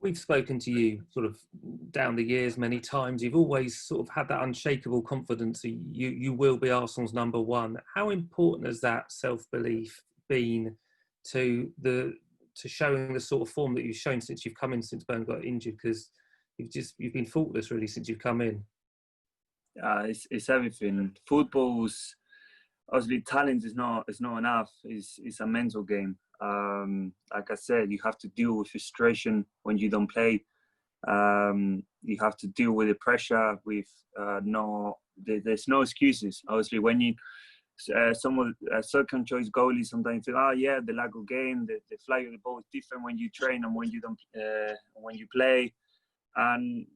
We've spoken to you sort of down the years many times. You've always sort of had that unshakable confidence that you will be Arsenal's number one. How important has that self-belief been to showing the sort of form that you've shown since you've come in, since Bern got injured? Because you've been faultless really since you've come in. It's everything. Football's obviously talent is not enough. It's a mental game. Like I said, you have to deal with frustration when you don't play. You have to deal with the pressure. There's no excuses. Obviously, when you some of second choice goalies sometimes say, "Oh yeah, the lack of game, the flight of the ball is different when you train and when you don't when you play." And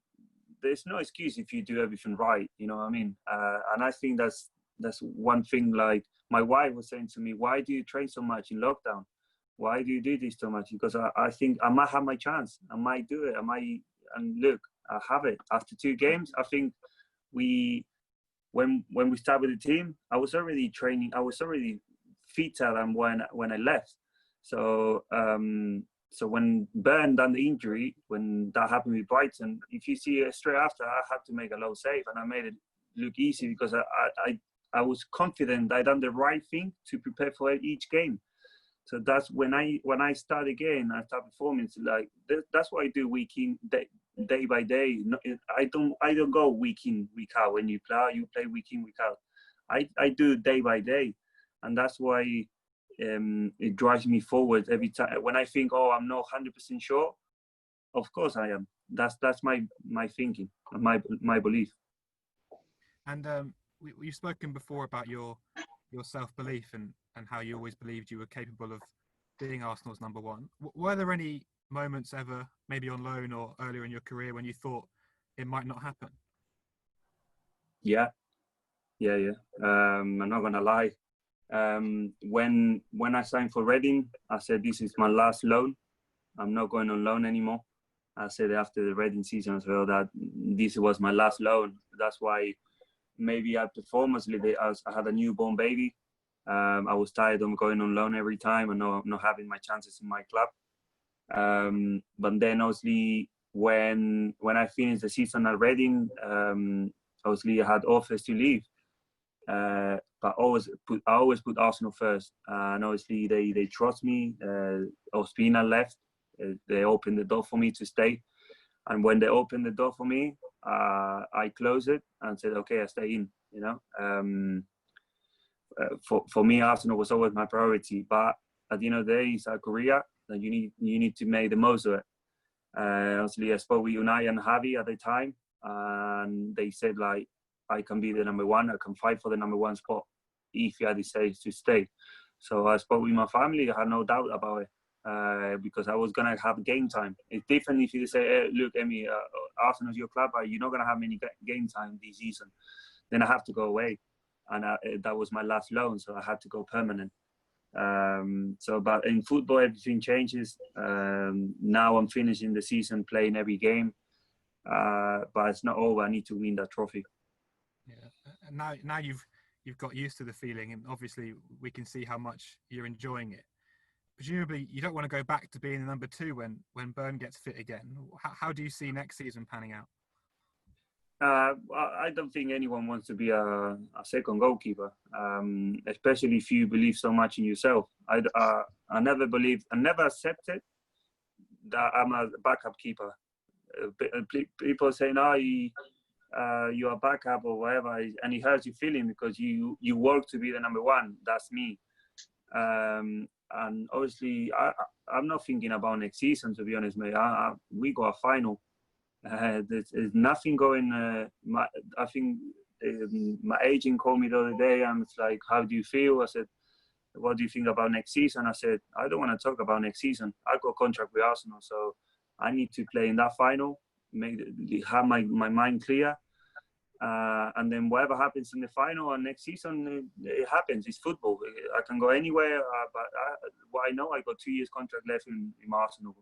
there's no excuse if you do everything right. You know what I mean? And I think that's one thing. Like my wife was saying to me, "Why do you train so much in lockdown? Why do you do this so much?" Because I think I might have my chance. I might do it. And look, I have it. After 2 games, I think when we started with the team, I was already training. I was already fitter than when I left. So so when Bern done the injury, when that happened with Brighton, if you see straight after, I had to make a low save, and I made it look easy because I was confident I done the right thing to prepare for each game. So that's when I start again, I start performing. So like that's what I do week in, day by day. I don't go week in, week out. When you play week in, week out. I do day by day, and that's why it drives me forward every time. When I think, oh, I'm not 100% sure, of course I am. That's my thinking, my belief. And you've spoken before about your self-belief and how you always believed you were capable of being Arsenal's number one. Were there any moments ever, maybe on loan or earlier in your career, when you thought it might not happen? Yeah. I'm not gonna lie. When I signed for Reading, I said this is my last loan. I'm not going on loan anymore. I said after the Reading season as well that this was my last loan. That's why maybe I performed as I had a newborn baby. I was tired of going on loan every time and not having my chances in my club. But then obviously when I finished the season at Reading, obviously I had offers to leave. But I always put Arsenal first, and obviously they trust me. Ospina left, they opened the door for me to stay, and when they opened the door for me, I closed it and said, okay, I stay in. You know, for me, Arsenal was always my priority. But at the end of the day, it's a career, and you need to make the most of it. Obviously, I spoke with Unai and Javi at the time, and they said like, I can be the number one. I can fight for the number one spot if I decide to stay. So I spoke with my family. I had no doubt about it because I was gonna have game time. It's different if you say, hey, "Look, Emi, Arsenal's your club, but you're not gonna have many game time this season." Then I have to go away, and that was my last loan, so I had to go permanent. But in football, everything changes. Now I'm finishing the season, playing every game, but it's not over. I need to win that trophy. Yeah, and now you've got used to the feeling, and obviously we can see how much you're enjoying it. Presumably, you don't want to go back to being the number two when Bern gets fit again. How do you see next season panning out? I don't think anyone wants to be a second goalkeeper, especially if you believe so much in yourself. I never accepted that I'm a backup keeper. People say, no, you're a backup or whatever, and it hurts your feeling because you work to be the number one. That's me. And obviously, I'm not thinking about next season, to be honest, mate. We got a final. There's nothing going. I think my agent called me the other day and it's like, how do you feel? I said, what do you think about next season? I said, I don't want to talk about next season. I got a contract with Arsenal, so I need to play in that final, have my mind clear. And then whatever happens in the final and next season, it happens. It's football. I can go anywhere, but what I know, I got 2 years contract left in my Arsenal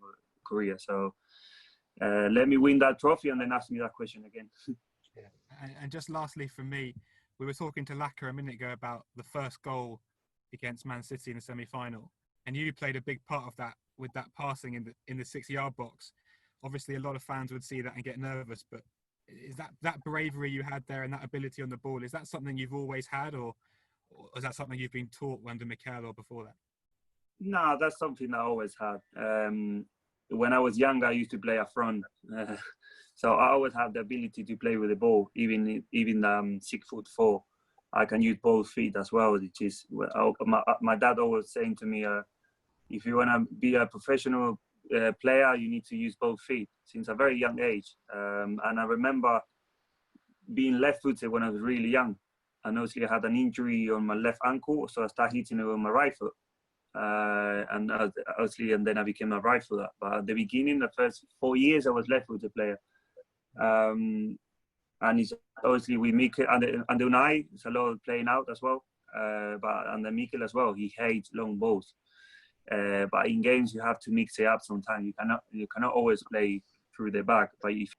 career. So let me win that trophy and then ask me that question again. Yeah. And just lastly from me, we were talking to Laka a minute ago about the first goal against Man City in the semi-final, and you played a big part of that with that passing in the 6-yard box. obviously a lot of fans would see that and get nervous, but is that bravery you had there and that ability on the ball, is that something you've always had, or is that something you've been taught under Mikel or before that? No, that's something I always had. When I was younger, I used to play up front. So I always have the ability to play with the ball, even 6'4". I can use both feet as well, which is my dad always saying to me, if you want to be a professional player, you need to use both feet since a very young age. And I remember being left-footed when I was really young. And obviously I had an injury on my left ankle, so I started hitting it with my right foot. And then I became a right footer. But at the beginning, the first 4 years, I was left-footed player. And it's obviously with Mikel and Unai, it's a lot of playing out as well. But under Mikel as well, he hates long balls. But in games, you have to mix it up sometimes. You cannot always play through the back. But if